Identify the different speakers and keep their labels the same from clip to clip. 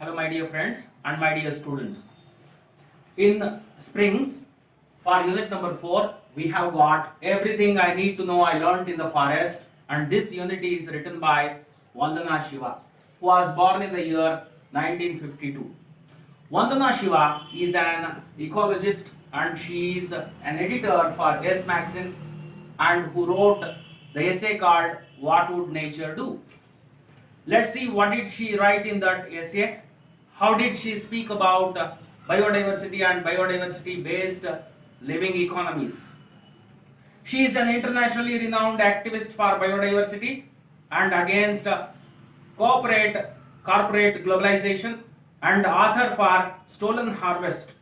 Speaker 1: Hello, my dear friends and my dear students. In Springs, for unit number 4, we have got everything I need to know I learnt in the forest, and this unit is written by Vandana Shiva, who was born in the year 1952. Vandana Shiva is an ecologist and she is an editor for Yes Magazine and who wrote the essay called What Would Nature Do? Let's see what did she write in that essay. How did she speak about biodiversity and biodiversity based living economies? She is an internationally renowned activist for biodiversity and against corporate globalization and author for Stolen Harvest,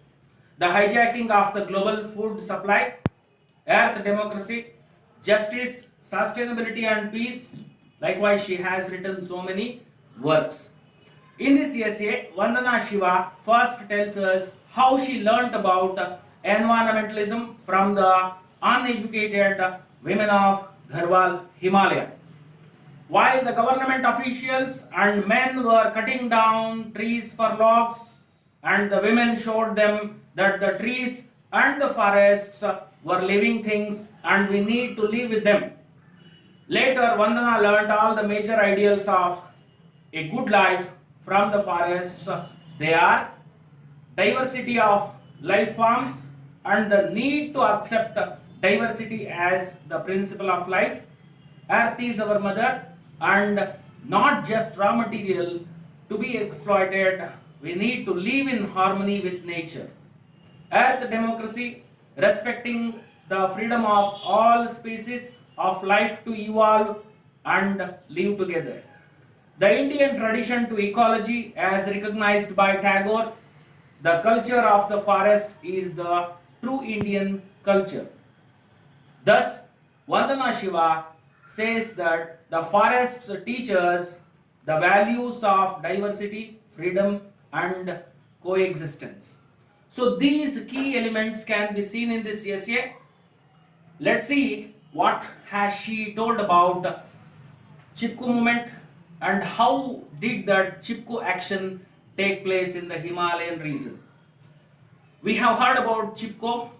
Speaker 1: the hijacking of the global food supply, Earth Democracy, Justice, Sustainability and Peace. Likewise, she has written so many works. In this essay, Vandana Shiva first tells us how she learnt about environmentalism from the uneducated women of Garhwal, Himalaya. While the government officials and men were cutting down trees for logs, and the women showed them that the trees and the forests were living things and we need to live with them. Later, Vandana learnt all the major ideals of a good life from the forests. They are diversity of life forms and the need to accept diversity as the principle of life. Earth is our mother and not just raw material to be exploited. We need to live in harmony with nature. Earth democracy, respecting the freedom of all species of life to evolve and live together. The Indian tradition to ecology, as recognized by Tagore, the culture of the forest is the true Indian culture. Thus, Vandana Shiva says that the forests teach us the values of diversity, freedom, and coexistence. So, these key elements can be seen in this essay. Let's see what has she told about Chipko movement and how did that Chipko action take place in the Himalayan region. We have heard about Chipko.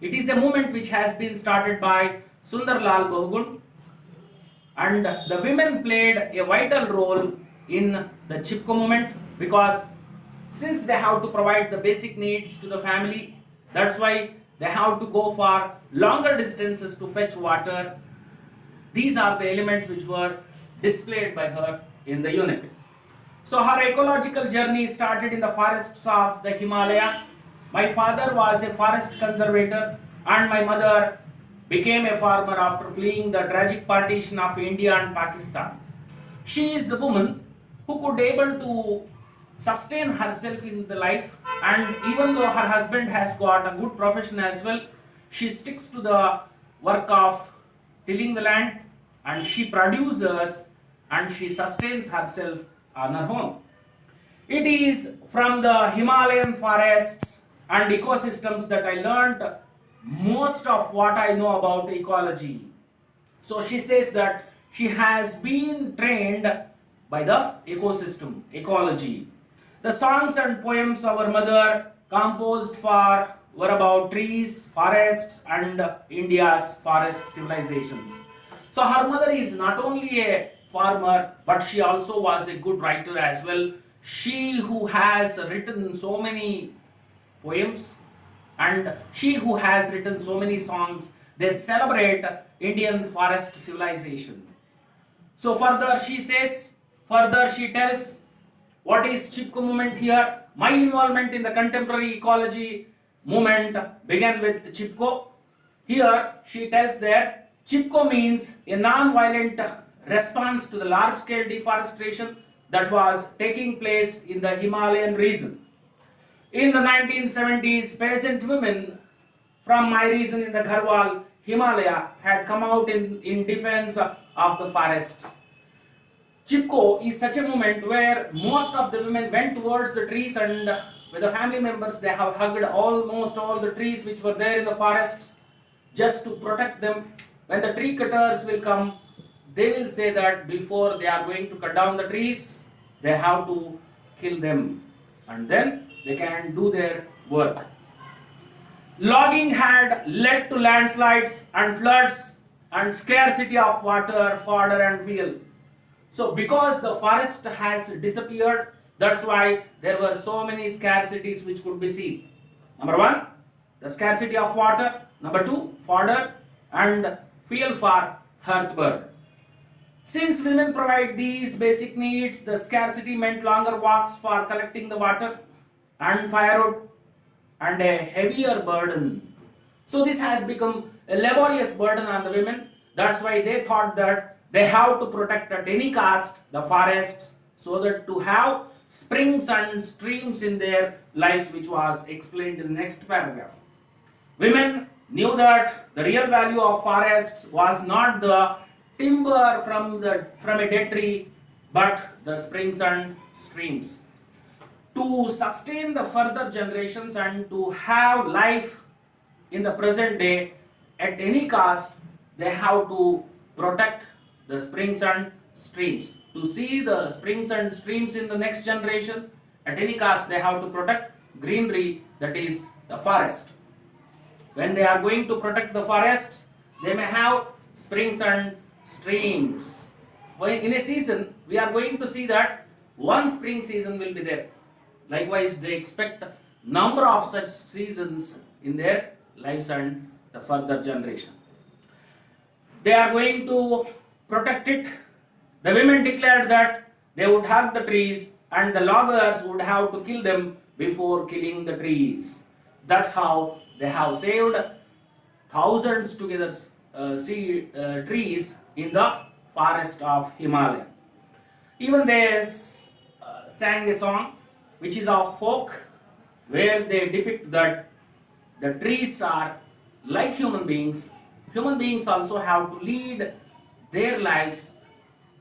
Speaker 1: It is a movement which has been started by Sundarlal Bahuguna, and the women played a vital role in the Chipko movement because since they have to provide the basic needs to the family, that's why they have to go for longer distances to fetch water. These are the elements which were displayed by her in the unit. So her ecological journey started in the forests of the Himalaya. My father was a forest conservator and my mother became a farmer after fleeing the tragic partition of India and Pakistan. She is the woman who could able to sustain herself in the life, and even though her husband has got a good profession as well, she sticks to the work of tilling the land and she produces and she sustains herself on her own. It is from the Himalayan forests and ecosystems that I learned most of what I know about ecology. So she says that she has been trained by the ecosystem, ecology. The songs and poems our mother composed for were about trees, forests, and India's forest civilizations. So her mother is not only a farmer, but she also was a good writer as well. She who has written so many poems and she who has written so many songs, they celebrate Indian forest civilization. So further she tells what is Chipko movement here. My involvement in the contemporary ecology movement began with Chipko. Here she tells that Chipko means a non-violent response to the large-scale deforestation that was taking place in the Himalayan region. In the 1970s, peasant women from my region in the Garhwal, Himalaya had come out in defense of the forests. Chipko is such a movement where most of the women went towards the trees and with the family members they have hugged almost all the trees which were there in the forests just to protect them. When the tree cutters will come, they will say that before they are going to cut down the trees, they have to kill them, and then they can do their work. Logging had led to landslides and floods and scarcity of water, fodder, and fuel. So, because the forest has disappeared, that's why there were so many scarcities which could be seen. Number one, the scarcity of water. Number two, fodder and fuel for hearthburn. Since women provide these basic needs, the scarcity meant longer walks for collecting the water and firewood and a heavier burden. So this has become a laborious burden on the women. That's why they thought that they have to protect at any cost the forests so that to have springs and streams in their lives, which was explained in the next paragraph. Women knew that the real value of forests was not the timber from a dead tree, but the springs and streams. To sustain the further generations and to have life in the present day at any cost, they have to protect the springs and streams. To see the springs and streams in the next generation, at any cost, they have to protect greenery, that is the forest. When they are going to protect the forests, they may have springs and streams. In a season, we are going to see that one spring season will be there. Likewise, they expect number of such seasons in their lives and the further generation. They are going to protect it. The women declared that they would hug the trees and the loggers would have to kill them before killing the trees. That's how they have saved thousands together trees in the forest of Himalaya. Even they sang a song which is of folk, where they depict that the trees are like human beings. Human beings also have to lead their lives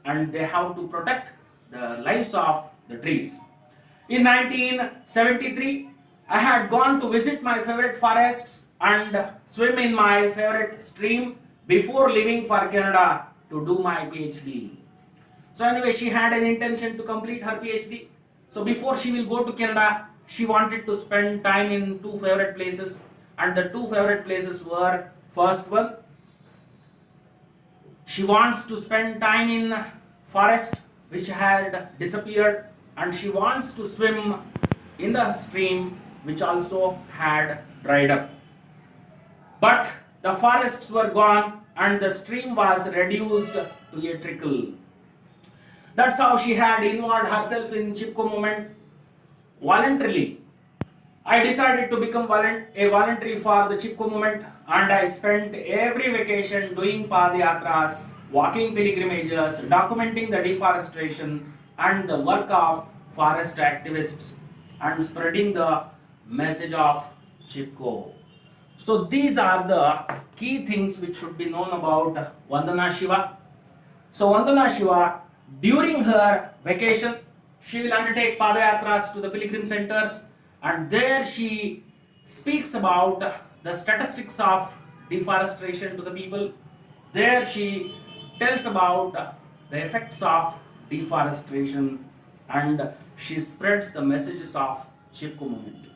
Speaker 1: and they have to protect the lives of the trees. In 1973, I had gone to visit my favorite forests and swim in my favorite stream before leaving for Canada to do my PhD. So anyway, she had an intention to complete her PhD. So before she will go to Canada, she wanted to spend time in two favorite places, and the two favorite places were, first one, she wants to spend time in forest which had disappeared, and she wants to swim in the stream which also had dried up. But the forests were gone and the stream was reduced to a trickle. That's how she had involved herself in Chipko movement voluntarily. I decided to become a voluntary for the Chipko movement, and I spent every vacation doing padayatras, walking pilgrimages, documenting the deforestation and the work of forest activists and spreading the message of Chipko. So these are the key things which should be known about Vandana Shiva. So Vandana Shiva, during her vacation, she will undertake padayatras to the pilgrim centers, and there she speaks about the statistics of deforestation to the people. There she tells about the effects of deforestation, and she spreads the messages of Chipko movement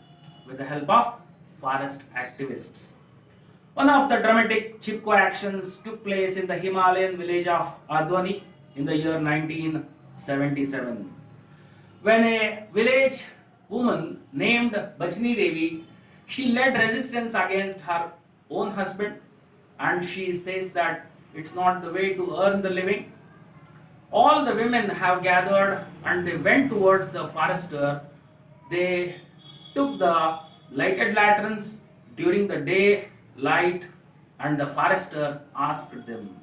Speaker 1: with the help of forest activists. One of the dramatic Chipko actions took place in the Himalayan village of Adwani in the year 1977. When a village woman named Bachni Devi, she led resistance against her own husband, and she says that it's not the way to earn the living. All the women have gathered and they went towards the forester. They took the lighted lanterns during the day light, and the forester asked them.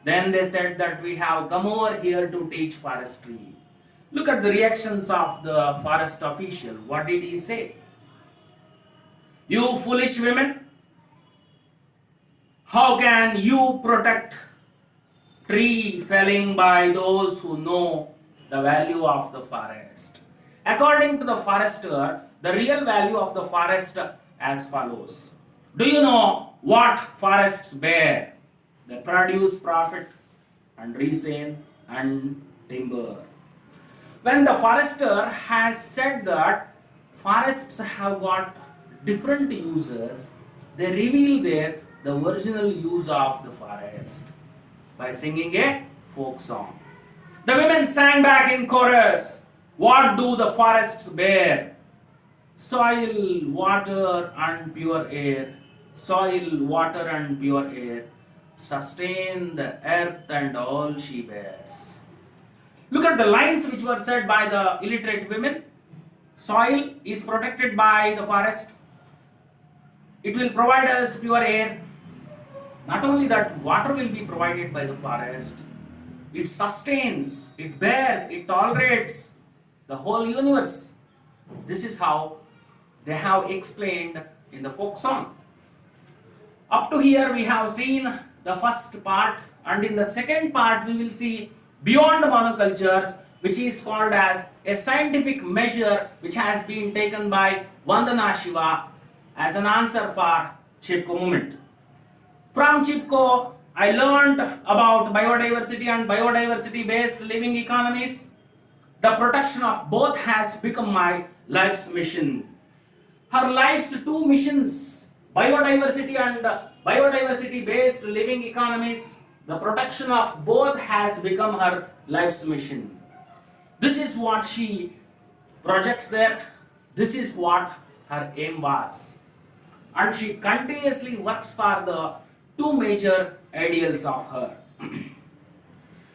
Speaker 1: Then they said that we have come over here to teach forestry. Look at the reactions of the forest official. What did he say? You foolish women, how can you protect tree felling by those who know the value of the forest? According to the forester, the real value of the forest as follows. Do you know what forests bear? They produce profit and resale and timber. When the forester has said that forests have got different uses, they reveal the original use of the forest by singing a folk song. The women sang back in chorus, "What do the forests bear? Soil, water, and pure air. Soil, water, and pure air. Sustain the earth and all she bears." Look at the lines which were said by the illiterate women. Soil is protected by the forest. It will provide us pure air. Not only that, water will be provided by the forest. It sustains, it bears, it tolerates the whole universe. This is how they have explained in the folk song. Up to here we have seen the first part, and in the second part we will see beyond monocultures, which is called as a scientific measure which has been taken by Vandana Shiva as an answer for Chipko movement. From Chipko, I learned about biodiversity and biodiversity based living economies. The protection of both has become my life's mission. Her life's two missions, biodiversity and biodiversity based living economies, the protection of both has become her life's mission. This is what she projects there. This is what her aim was. And she continuously works for the two major ideals of her.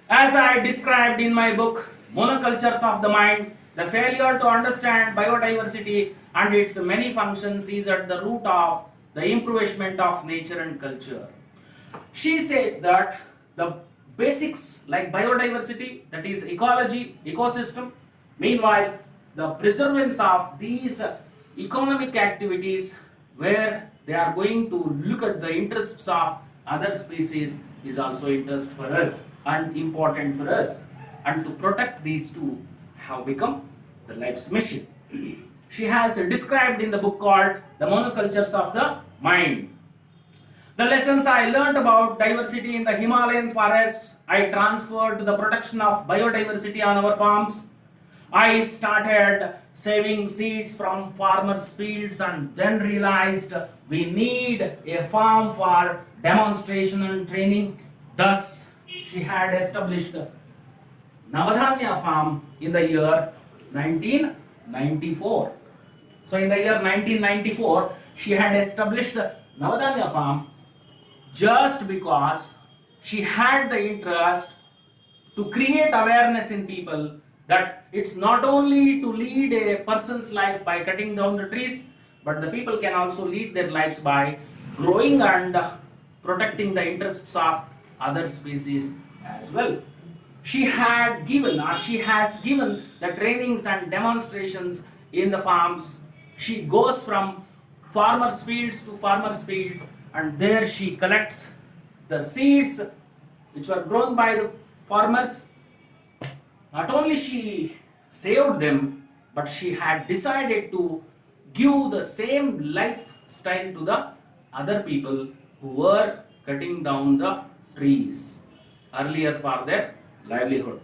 Speaker 1: As I described in my book, Monocultures of the Mind, the failure to understand biodiversity and its many functions is at the root of the improvement of nature and culture. She says that the basics like biodiversity, that is ecology, ecosystem, meanwhile the preservance of these economic activities where they are going to look at the interests of other species is also interest for us and important for us, and to protect these two have become the life's mission. She has described in the book called The Monocultures of the Mind. The lessons I learned about diversity in the Himalayan forests, I transferred to the protection of biodiversity on our farms. I started saving seeds from farmers' fields and then realized we need a farm for demonstration and training. Thus, she had established Navadhanya farm in the year 1994. So in the year 1994, she had established Navadhanya farm just because she had the interest to create awareness in people that it's not only to lead a person's life by cutting down the trees, but the people can also lead their lives by growing and protecting the interests of other species as well. She had given or she has given the trainings and demonstrations in the farms. She goes from farmers' fields to farmers' fields, and there she collects the seeds which were grown by the farmers. Not only she saved them, but she had decided to give the same lifestyle to the other people who were cutting down the trees earlier for their livelihood.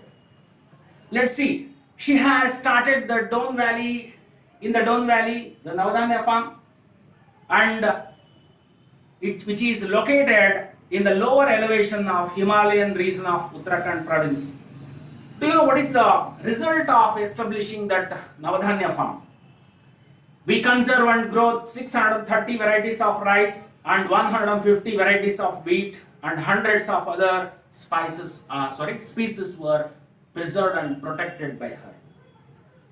Speaker 1: Let's see. She has started the Don Valley, in the Don Valley, the Navadhanya farm, and which is located in the lower elevation of Himalayan region of Uttarakhand province. Do you know what is the result of establishing that Navadhanya farm? We conserve and grow 630 varieties of rice and 150 varieties of wheat, and hundreds of other species were preserved and protected by her.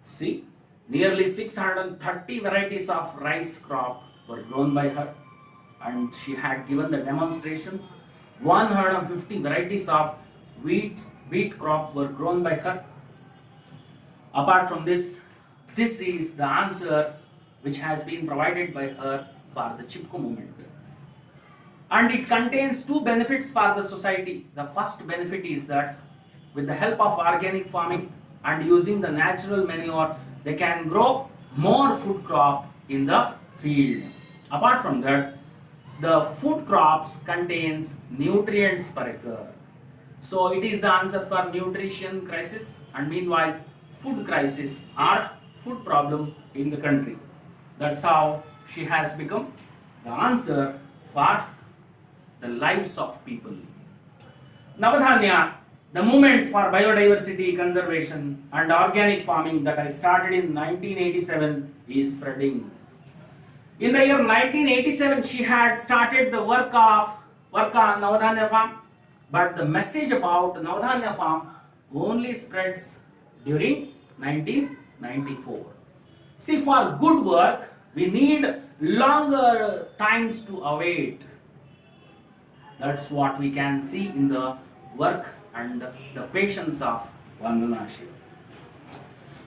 Speaker 1: See, nearly 630 varieties of rice crop were grown by her, and she had given the demonstrations. 150 varieties of wheat crop were grown by her. Apart from this, this is the answer which has been provided by her for the Chipko movement. And it contains two benefits for the society. The first benefit is that with the help of organic farming and using the natural manure, they can grow more food crop in the field. Apart from that, the food crops contains nutrients per acre. So it is the answer for nutrition crisis, and meanwhile food crisis or food problem in the country. That's how she has become the answer for the lives of people. Navadhanya, the movement for biodiversity conservation and organic farming that I started in 1987 is spreading. In the year 1987, she had started the work on Navadhanya farm, but the message about Navadhanya farm only spreads during 1994. See, for good work, we need longer times to await. That's what we can see in the work and the patience of Vandana Shiva.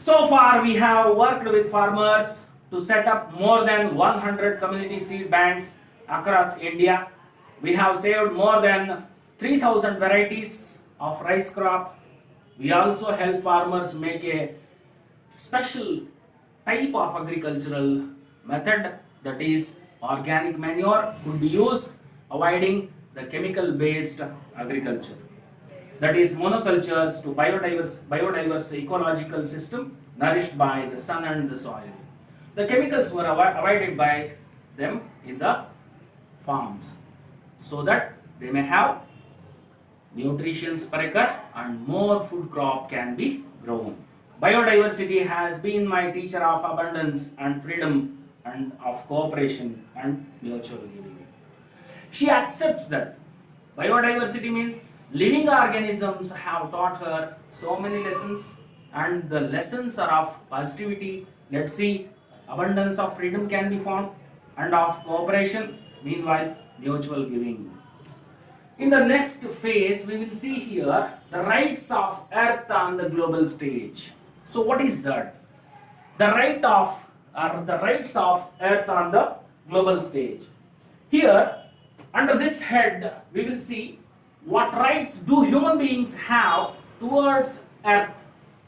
Speaker 1: So far, we have worked with farmers to set up more than 100 community seed banks across India. We have saved more than 3,000 varieties of rice crop. We also help farmers make a special type of agricultural method, that is organic manure could be used, avoiding the chemical based agriculture, that is monocultures to biodiverse ecological system nourished by the sun and the soil. The chemicals were avoided by them in the farms so that they may have nutrients per acre and more food crop can be grown. Biodiversity has been my teacher of abundance and freedom and of cooperation and mutual giving. She accepts that biodiversity means living organisms have taught her so many lessons, and the lessons are of positivity. Let's see, abundance of freedom can be found, and of cooperation, meanwhile, mutual giving. In the next phase, we will see here the rights of earth on the global stage. So, what is that? The rights of earth on the global stage. Here, under this head, we will see what rights do human beings have towards earth.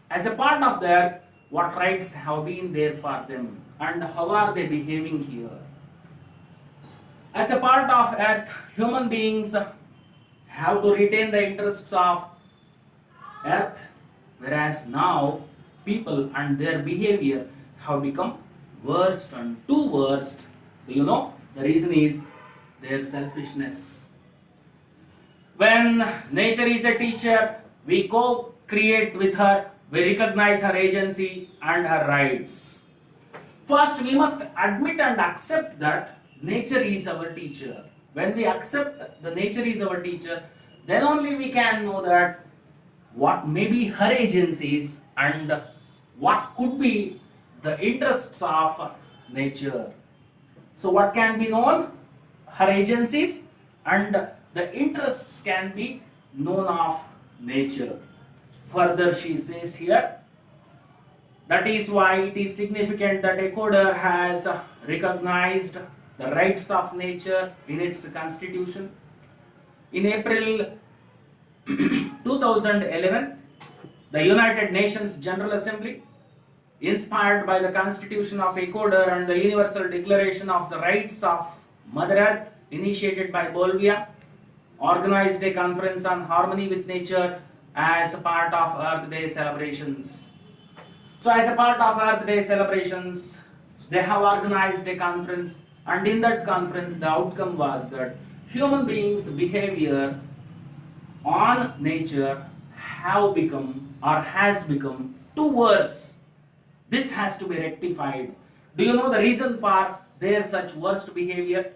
Speaker 1: As a part of the earth, what rights have been there for them and how are they behaving here. As a part of earth, human beings have to retain the interests of earth, whereas now people and their behavior have become worst and too worst. Do you know? The reason is their selfishness. When nature is a teacher, we co-create with her, we recognize her agency and her rights. First, we must admit and accept that nature is our teacher. When we accept the nature is our teacher, then only we can know that what may be her agencies and what could be the interests of nature. So what can be known? Her agencies and the interests can be known of nature. Further, she says here, that is why it is significant that Ecuador has recognized the rights of nature in its constitution. In April 2011, the United Nations General Assembly, inspired by the Constitution of Ecuador and the Universal Declaration of the Rights of Mother Earth, initiated by Bolivia, organized a conference on harmony with nature as a part of Earth Day celebrations. So, as a part of Earth Day celebrations, they have organized a conference, and in that conference, the outcome was that human beings' behavior on nature have become or has become too worse. This has to be rectified. Do you know the reason for their such worst behavior?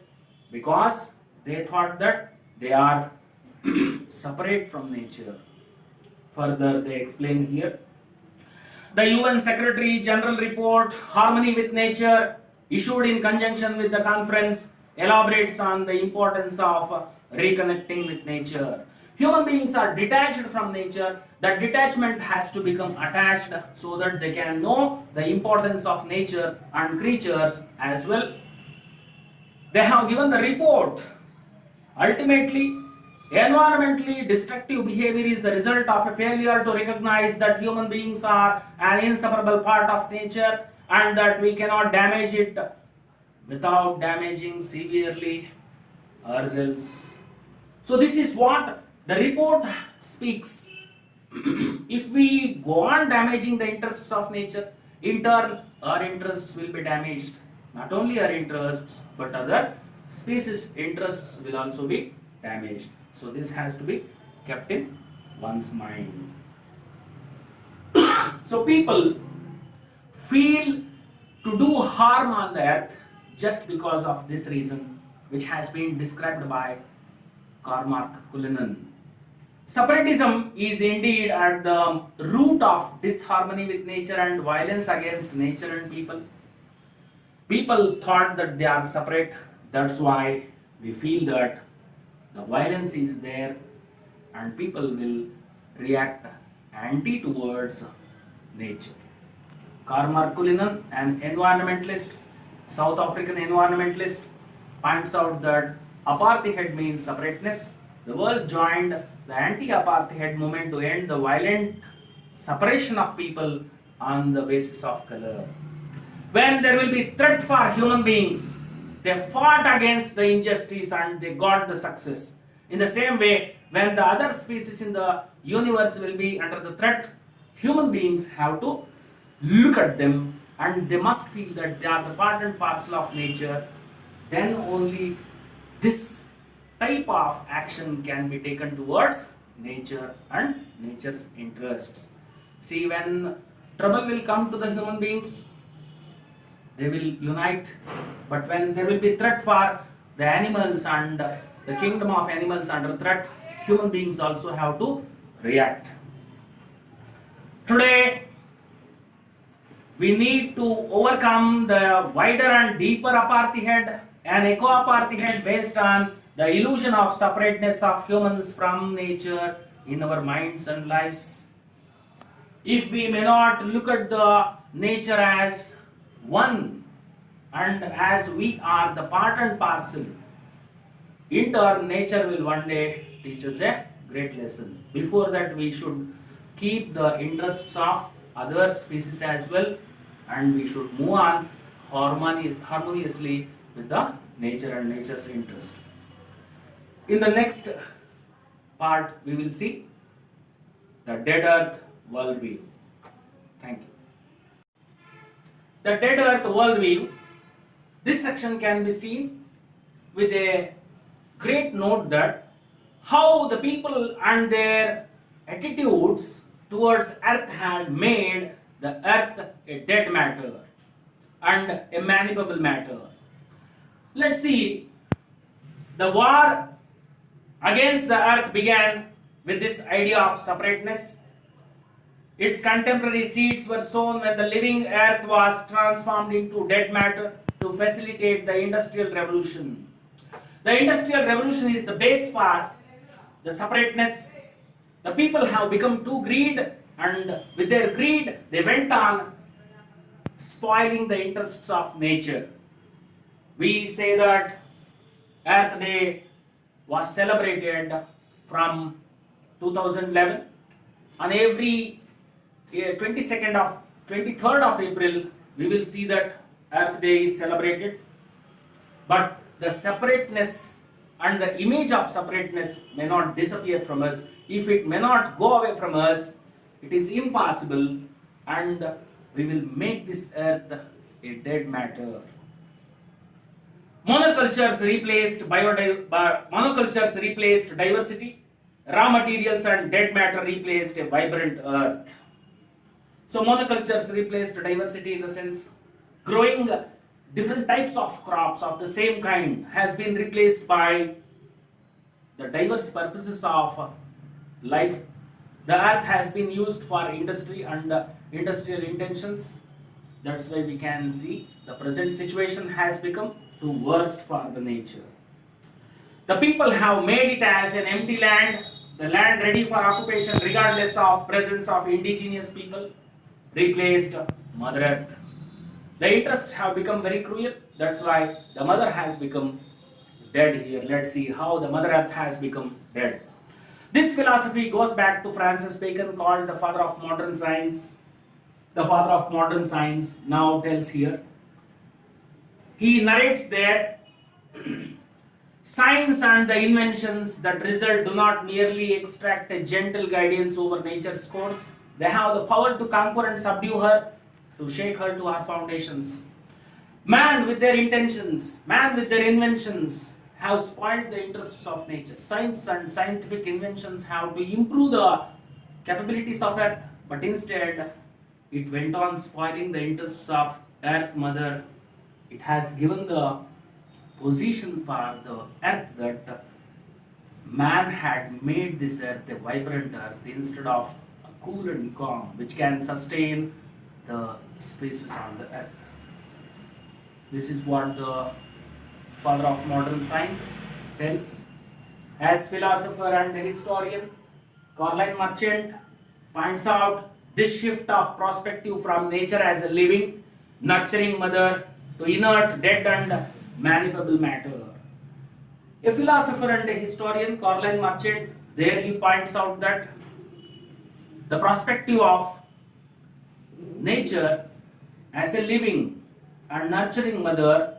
Speaker 1: Because they thought that they are separate from nature. Further, they explain here. The UN Secretary General report, Harmony with Nature, issued in conjunction with the conference, elaborates on the importance of reconnecting with nature. Human beings are detached from nature. That detachment has to become attached so that they can know the importance of nature and creatures as well. They have given the report. Ultimately, environmentally destructive behavior is the result of a failure to recognize that human beings are an inseparable part of nature and that we cannot damage it without damaging severely ourselves. So this is what the report speaks. If we go on damaging the interests of nature, in turn our interests will be damaged. Not only our interests, but other species interests will also be damaged. So this has to be kept in one's mind. So people feel to do harm on the earth just because of this reason, which has been described by Cormac Cullinan. Separatism is indeed at the root of disharmony with nature and violence against nature and people. People thought that they are separate, that's why we feel that the violence is there and people will react anti towards nature. Cormac Cullinan, an environmentalist, South African environmentalist, points out that apartheid means separateness. The world joined the anti-apartheid movement to end the violent separation of people on the basis of color. When there will be threat for human beings, they fought against the injustice and they got the success. In the same way, when the other species in the universe will be under the threat, human beings have to look at them and they must feel that they are the part and parcel of nature. Then only this type of action can be taken towards nature and nature's interests. See, when trouble will come to the human beings, they will unite. But when there will be threat for the animals and the kingdom of animals under threat, human beings also have to react. Today, we need to overcome the wider and deeper apartheid and eco-apartheid based on the illusion of separateness of humans from nature in our minds and lives. If we may not look at the nature as one and as we are the part and parcel, in turn nature will one day teach us a great lesson. Before that, we should keep the interests of other species as well, and we should move on harmoniously with the nature and nature's interest. In the next part, we will see the dead earth worldview. Thank you. The dead earth worldview. This section can be seen with a great note that how the people and their attitudes towards earth had made the earth a dead matter and a manipulable matter. Let's see, the war against the earth began with this idea of separateness. Its contemporary seeds were sown when the living earth was transformed into dead matter to facilitate the Industrial Revolution. The Industrial Revolution is the base for the separateness. The people have become too greedy, and with their greed, they went on spoiling the interests of nature. We say that Earth Day was celebrated from 2011. On every 23rd of April, we will see that Earth Day is celebrated. But the separateness and the image of separateness may not disappear from us. If it may not go away from us, it is impossible, and we will make this earth a dead matter. Monocultures replaced diversity. Raw materials and dead matter replaced a vibrant earth. So monocultures replaced diversity in the sense growing different types of crops of the same kind has been replaced by the diverse purposes of life. The earth has been used for industry and industrial intentions. That's why we can see the present situation has become too worst for the nature. The people have made it as an empty land, the land ready for occupation regardless of presence of indigenous people, replaced Mother Earth. The interests have become very cruel. That's why the mother has become dead here. Let's see how the Mother Earth has become dead. This philosophy goes back to Francis Bacon, called the father of modern science. The father of modern science now tells here. He narrates there, Science and the inventions that result do not merely extract a gentle guidance over nature's course. They have the power to conquer and subdue her, to shake her to her foundations. Man with their intentions, man with their inventions have spoiled the interests of nature. Science and scientific inventions have to improve the capabilities of earth, but instead it went on spoiling the interests of earth mother. It has given the position for the earth that man had made this earth a vibrant earth instead of a cool and calm which can sustain the spaces on the earth. This is what the father of modern science tells. As philosopher and historian, Caroline Marchant points out this shift of perspective from nature as a living, nurturing mother to inert, dead, and manipulable matter. A philosopher and a historian, Caroline Marchant, there he points out that the perspective of nature as a living and nurturing mother,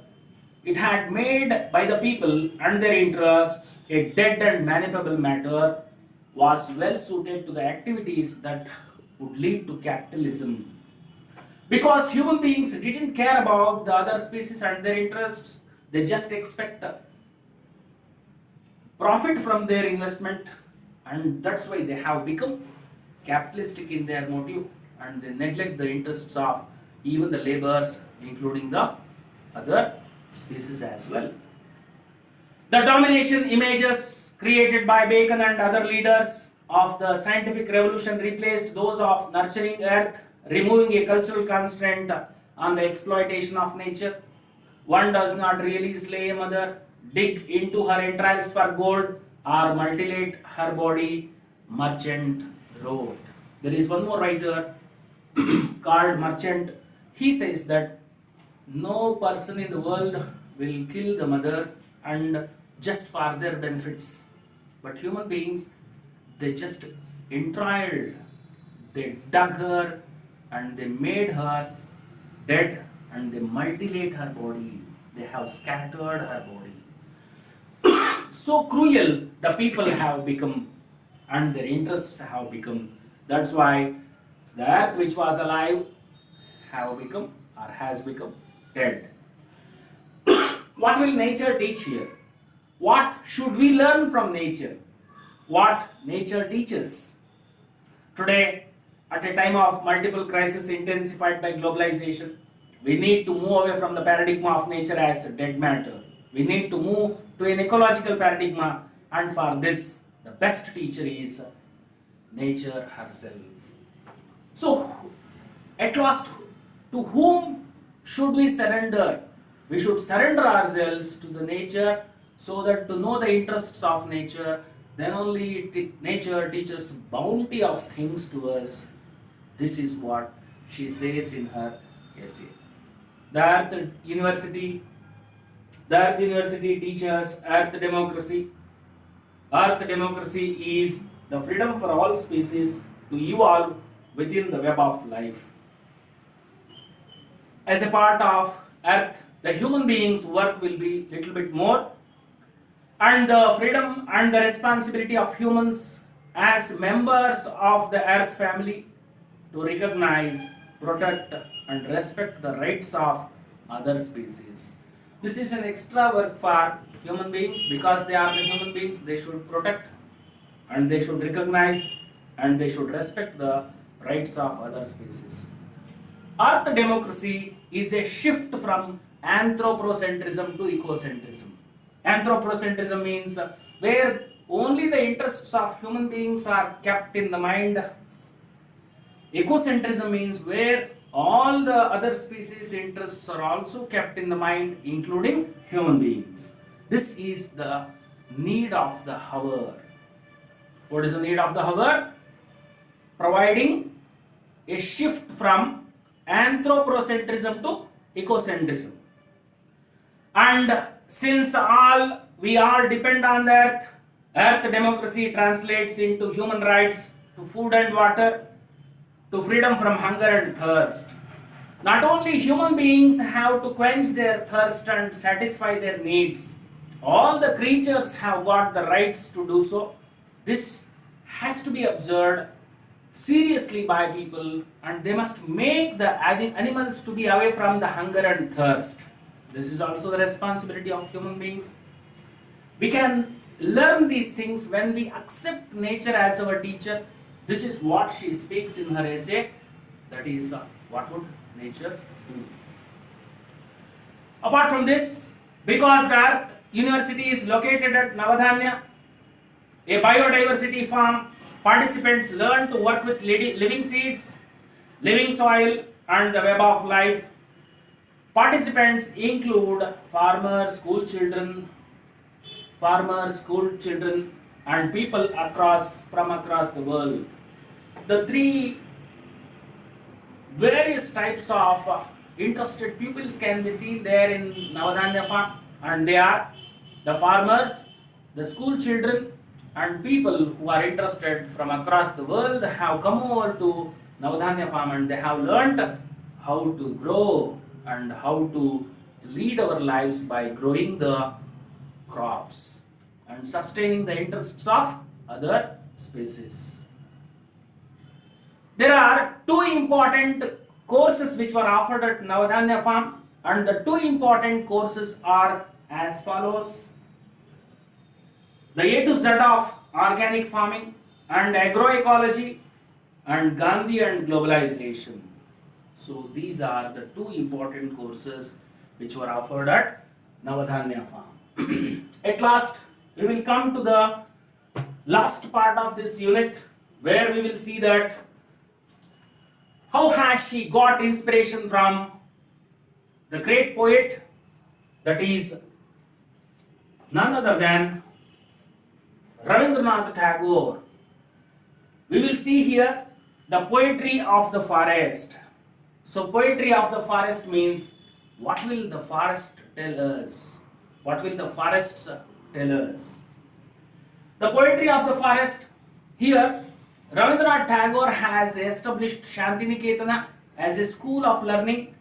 Speaker 1: it had made by the people and their interests a dead and manipulable matter, was well suited to the activities that would lead to capitalism. Because human beings didn't care about the other species and their interests, they just expect profit from their investment, and that's why they have become capitalistic in their motive, and they neglect the interests of even the laborers, including the other species as well. The domination images created by Bacon and other leaders of the scientific revolution replaced those of nurturing earth, removing a cultural constraint on the exploitation of nature. One does not really slay a mother, dig into her entrails for gold, or mutilate her body, Marchant wrote. There is one more writer called Marchant. He says that no person in the world will kill the mother and just for their benefits. But human beings, they just entrailed, they dug her and they made her dead and they mutilate her body. They have scattered her body. So cruel the people have become and their interests have become. That's why the earth which was alive have become or has become dead. What will nature teach here? What should we learn from nature? What nature teaches? Today, at a time of multiple crises intensified by globalization, we need to move away from the paradigm of nature as dead matter. We need to move to an ecological paradigm, and for this, the best teacher is nature herself. So, at last, to whom should we surrender? We should surrender ourselves to the nature so that to know the interests of nature, then only nature teaches bounty of things to us. This is what she says in her essay. The Earth University teaches Earth democracy. Earth democracy is the freedom for all species to evolve within the web of life. As a part of Earth, the human being's work will be little bit more, and the freedom and the responsibility of humans as members of the Earth family to recognize, protect, and respect the rights of other species. This is an extra work for human beings because they are the human beings. They should protect and they should recognize and they should respect the rights of other species. Earth democracy is a shift from anthropocentrism to ecocentrism. Anthropocentrism means where only the interests of human beings are kept in the mind. Ecocentrism means where all the other species' interests are also kept in the mind, including human beings. This is the need of the hour. What is the need of the hour? Providing a shift from anthropocentrism to ecocentrism. And since we all depend on the earth, earth democracy translates into human rights to food and water, to freedom from hunger and thirst. Not only human beings have to quench their thirst and satisfy their needs, All the creatures have got the rights to do so. This has to be observed seriously by people, and they must make the animals to be away from the hunger and thirst. This is also the responsibility of human beings. We can learn these things when we accept nature as our teacher. This is what she speaks in her essay. That is, what would nature do? Apart from this, because the Earth University is located at Navadhanya, a biodiversity farm, participants learn to work with living seeds, living soil, and the web of life. Participants include farmers, school children, and people from across the world. The three various types of interested pupils can be seen there in Navadhanya farm, and they are the farmers, the school children, and people who are interested from across the world have come over to Navadhanya farm, and they have learnt how to grow and how to lead our lives by growing the crops and sustaining the interests of other species. There are two important courses which were offered at Navadhanya farm, and the two important courses are as follows: the A to Z of organic farming and agroecology, and Gandhi and globalization. So these are the two important courses which were offered at Navadhanya farm. At last, we will come to the last part of this unit, where we will see that how has she got inspiration from the great poet, that is none other than Rabindranath Tagore. We will see here the poetry of the forest. So poetry of the forest means, what will the forest tell us? What will the forests tell us? The poetry of the forest. Here, Rabindranath Tagore has established Shantiniketan as a school of learning.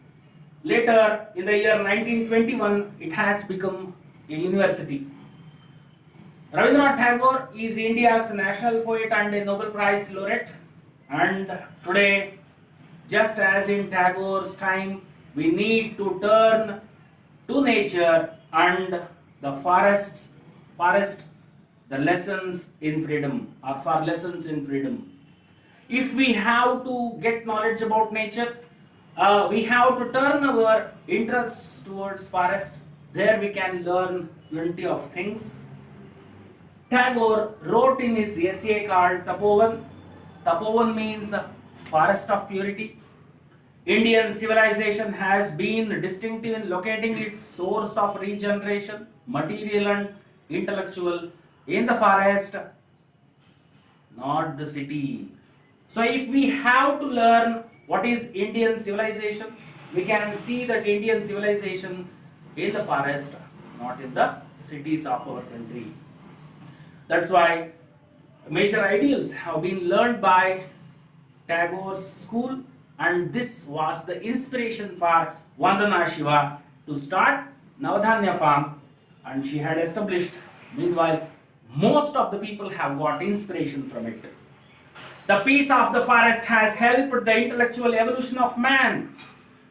Speaker 1: Later, in the year 1921, it has become a university. Rabindranath Tagore is India's national poet and a Nobel Prize laureate. And today, just as in Tagore's time, we need to turn to nature and the forest, the lessons in freedom, or for lessons in freedom. If we have to get knowledge about nature, we have to turn our interests towards forest. There we can learn plenty of things. Tagore wrote in his essay called Tapovan. Tapovan means forest of purity. Indian civilization has been distinctive in locating its source of regeneration, material and intellectual, in the forest, not the city. So if we have to learn what is Indian civilization, we can see that Indian civilization in the forest, not in the cities of our country. That's why major ideals have been learned by Tagore's school, and this was the inspiration for Vandana Shiva to start Navadhanya farm, and she had established. Meanwhile, most of the people have got inspiration from it. The peace of the forest has helped the intellectual evolution of man.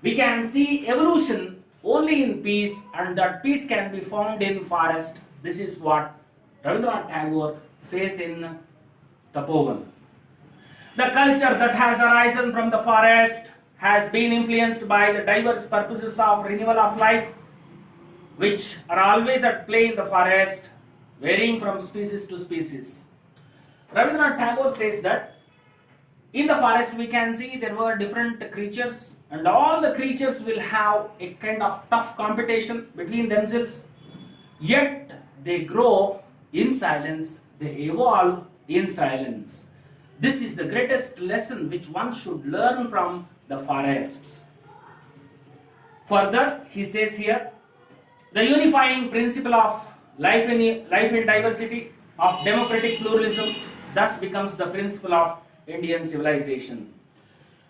Speaker 1: We can see evolution only in peace, and that peace can be found in forest. This is what Rabindranath Tagore says in Tapovan. The culture that has arisen from the forest has been influenced by the diverse purposes of renewal of life, which are always at play in the forest, varying from species to species. Rabindranath Tagore says that in the forest we can see there were different creatures, and all the creatures will have a kind of tough competition between themselves, yet they grow in silence, they evolve in silence. This is the greatest lesson which one should learn from the forests. Further, he says here, the unifying principle of life in diversity, of democratic pluralism, thus becomes the principle of Indian civilization.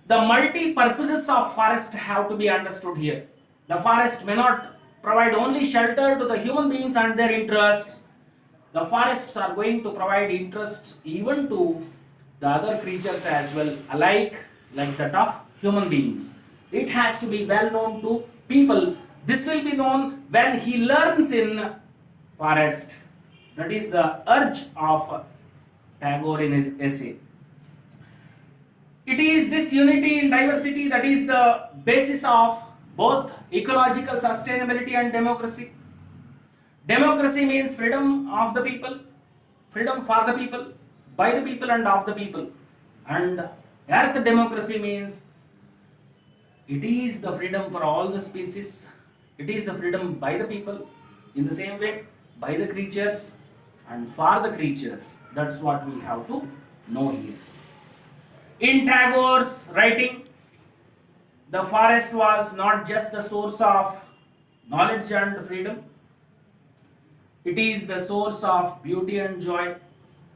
Speaker 1: The multi-purposes of forest have to be understood here. The forest may not provide only shelter to the human beings and their interests, the forests are going to provide interests even to the other creatures as well, alike like that of human beings. It has to be well known to people. This will be known when he learns in forest. That is the urge of Tagore in his essay. It is this unity in diversity that is the basis of both ecological sustainability and democracy. Democracy means freedom of the people, freedom for the people, by the people and of the people. And earth democracy means it is the freedom for all the species, it is the freedom by the people, in the same way by the creatures and for the creatures. That's what we have to know here. In Tagore's writing, the forest was not just the source of knowledge and freedom, it is the source of beauty and joy,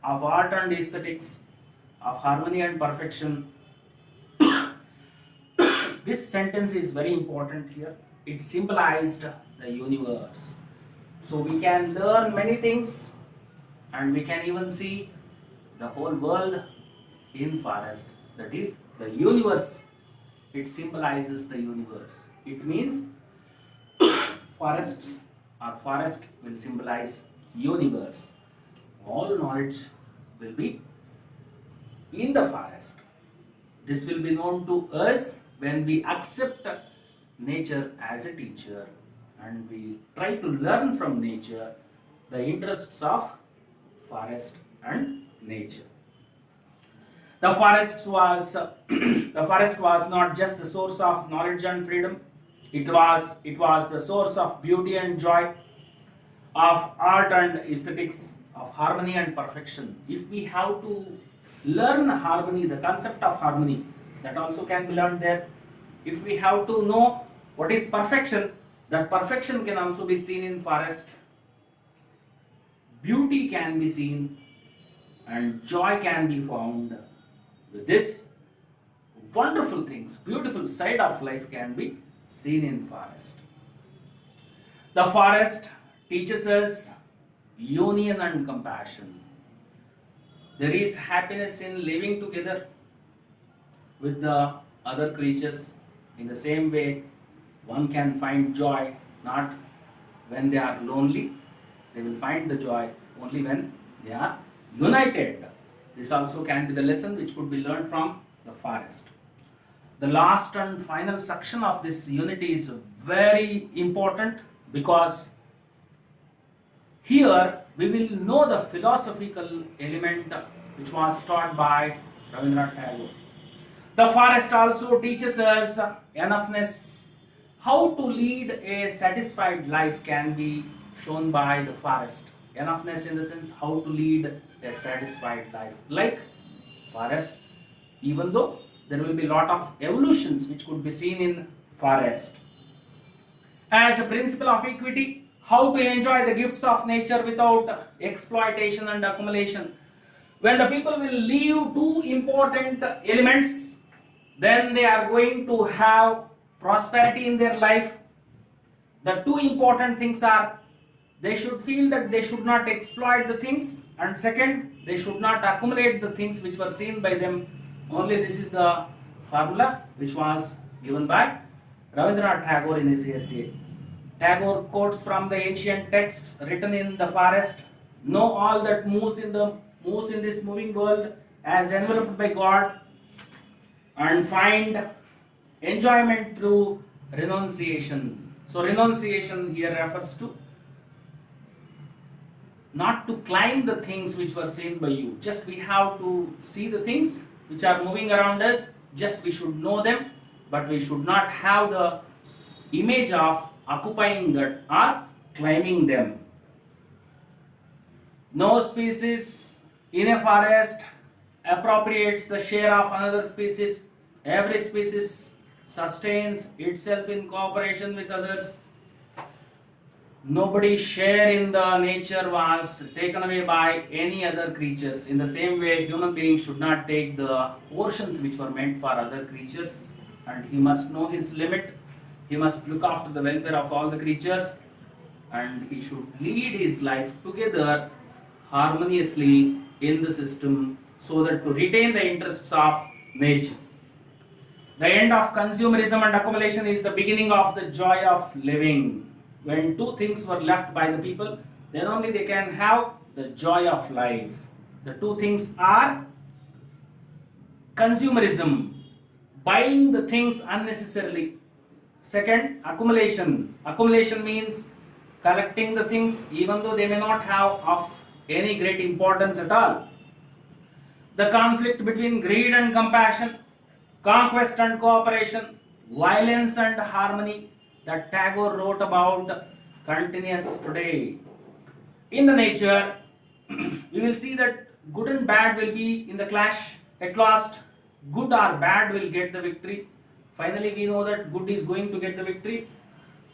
Speaker 1: of art and aesthetics, of harmony and perfection. This sentence is very important here. It symbolized the universe. So we can learn many things and we can even see the whole world in forest. That is the universe. It symbolizes the universe. It means forests or forest will symbolize universe. All knowledge will be in the forest. This will be known to us when we accept nature as a teacher and we try to learn from nature the interests of forest and nature. The forest was the forest was not just the source of knowledge and freedom. It was the source of beauty and joy, of art and aesthetics, of harmony and perfection. If we have to learn harmony, the concept of harmony, that also can be learned there. If we have to know what is perfection, that perfection can also be seen in forest. Beauty can be seen and joy can be found. With this, wonderful things, beautiful side of life can be seen in forest. The forest teaches us union and compassion. There is happiness in living together with the other creatures. In the same way, one can find joy not when they are lonely, they will find the joy only when they are united. This also can be the lesson which could be learned from the forest. The last and final section of this unity is very important because here we will know the philosophical element which was taught by Rabindranath Tagore. The forest also teaches us enoughness. How to lead a satisfied life can be shown by the forest. Enoughness in the sense how to lead a satisfied life. Like forest, even though there will be a lot of evolutions which could be seen in forest. As a principle of equity, how to enjoy the gifts of nature without exploitation and accumulation. When the people will leave two important elements, then they are going to have prosperity in their life. The two important things are they should feel that they should not exploit the things, and second, they should not accumulate the things which were seen by them. Only this is the formula which was given by Rabindranath Tagore in his essay. Tagore quotes from the ancient texts written in the forest. Know all that moves in this moving world as enveloped by God, and find enjoyment through renunciation. So renunciation here refers to not to climb the things which were seen by you. Just we have to see the things which are moving around us. Just we should know them, but we should not have the image of occupying that or climbing them. No species in a forest appropriates the share of another species. Every species sustains itself in cooperation with others. Nobody's share in the nature was taken away by any other creatures. In the same way, human beings should not take the portions which were meant for other creatures, and he must know his limit. He must look after the welfare of all the creatures, and he should lead his life together harmoniously in the system so that to retain the interests of nature. The end of consumerism and accumulation is the beginning of the joy of living. When two things were left by the people, then only they can have the joy of life. The two things are consumerism, buying the things unnecessarily. Second, accumulation. Accumulation means collecting the things even though they may not have of any great importance at all. The conflict between greed and compassion, conquest and cooperation, violence and harmony that Tagore wrote about continues today. In the nature, we will see that good and bad will be in the clash. At last, good or bad will get the victory. Finally, we know that good is going to get the victory,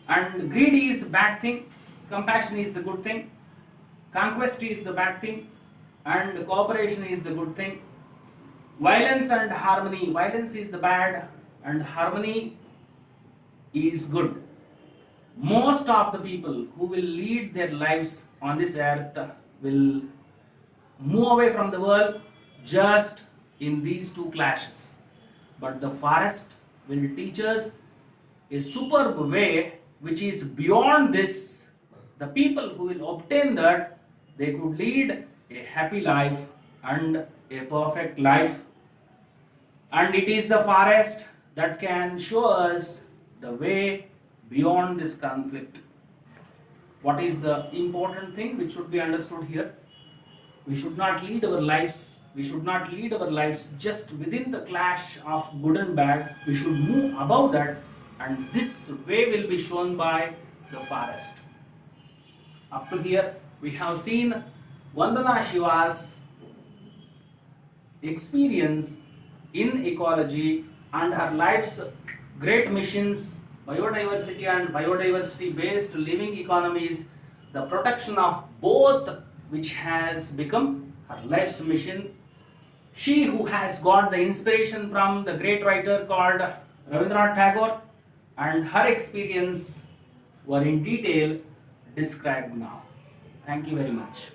Speaker 1: and greed is bad thing, compassion is the good thing, conquest is the bad thing, and cooperation is the good thing. Violence and harmony, violence is the bad, and harmony is good. Most of the people who will lead their lives on this earth will move away from the world just in these two clashes. But the forest will teach us a superb way which is beyond this. The people who will obtain that, they could lead a happy life and a perfect life. And it is the forest that can show us the way beyond this conflict. What is the important thing which should be understood here? We should not lead our lives. We should not lead our lives just within the clash of good and bad. We should move above that, and this way will be shown by the forest. Up to here, we have seen Vandana Shiva's experience in ecology and her life's great missions, biodiversity and biodiversity based living economies, the protection of both, which has become her life's mission. She who has got the inspiration from the great writer called Rabindranath Tagore, and her experience were in detail described now. Thank you very much.